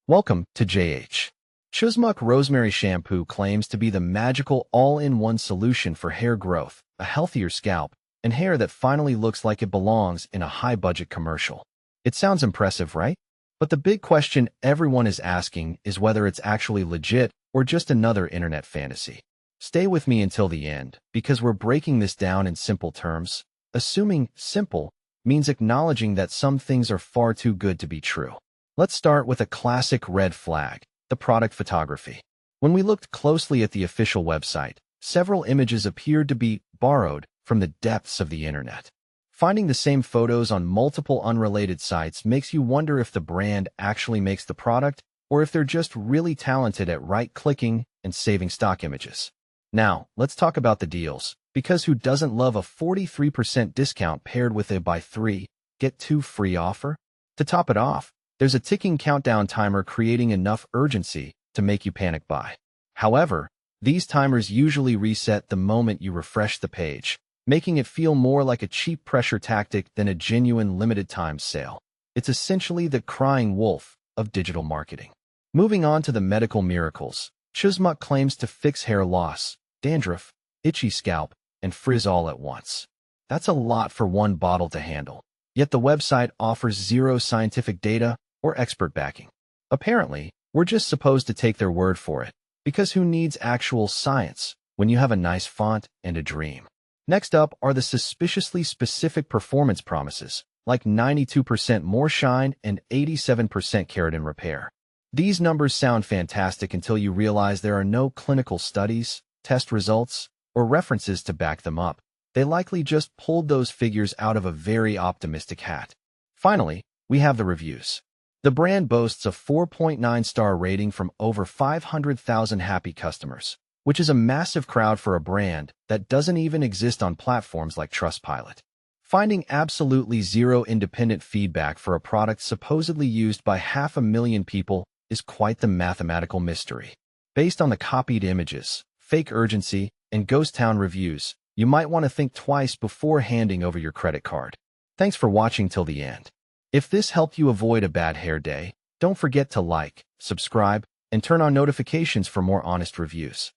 Welcome to JH. Choosemuc Rosemary Shampoo claims to be the magical all-in-one solution for hair growth, a healthier scalp, and hair that finally looks like it belongs in a high-budget commercial. It sounds impressive, right? But the big question everyone is asking is whether it's actually legit or just another internet fantasy. Stay with me until the end, because we're breaking this down in simple terms. Assuming simple means acknowledging that some things are far too good to be true. Let's start with a classic red flag, the product photography. When we looked closely at the official website, several images appeared to be borrowed from the depths of the internet. Finding the same photos on multiple unrelated sites makes you wonder if the brand actually makes the product or if they're just really talented at right-clicking and saving stock images. Now, let's talk about the deals, because who doesn't love a 43% discount paired with a buy 3, get 2 free offer? To top it off, there's a ticking countdown timer creating enough urgency to make you panic buy. However, these timers usually reset the moment you refresh the page, making it feel more like a cheap pressure tactic than a genuine limited-time sale. It's essentially the crying wolf of digital marketing. Moving on to the medical miracles, Choosemuc claims to fix hair loss, dandruff, itchy scalp, and frizz all at once. That's a lot for one bottle to handle. Yet the website offers zero scientific data or expert backing. Apparently, we're just supposed to take their word for it, because who needs actual science when you have a nice font and a dream? Next up are the suspiciously specific performance promises, like 92% more shine and 87% keratin repair. These numbers sound fantastic until you realize there are no clinical studies, test results, or references to back them up. They likely just pulled those figures out of a very optimistic hat. Finally, we have the reviews. The brand boasts a 4.9-star rating from over 500,000 happy customers, which is a massive crowd for a brand that doesn't even exist on platforms like Trustpilot. Finding absolutely zero independent feedback for a product supposedly used by 500,000 people is quite the mathematical mystery. Based on the copied images, fake urgency, and ghost town reviews, you might want to think twice before handing over your credit card. Thanks for watching till the end. If this helped you avoid a bad hair day, don't forget to like, subscribe, and turn on notifications for more honest reviews.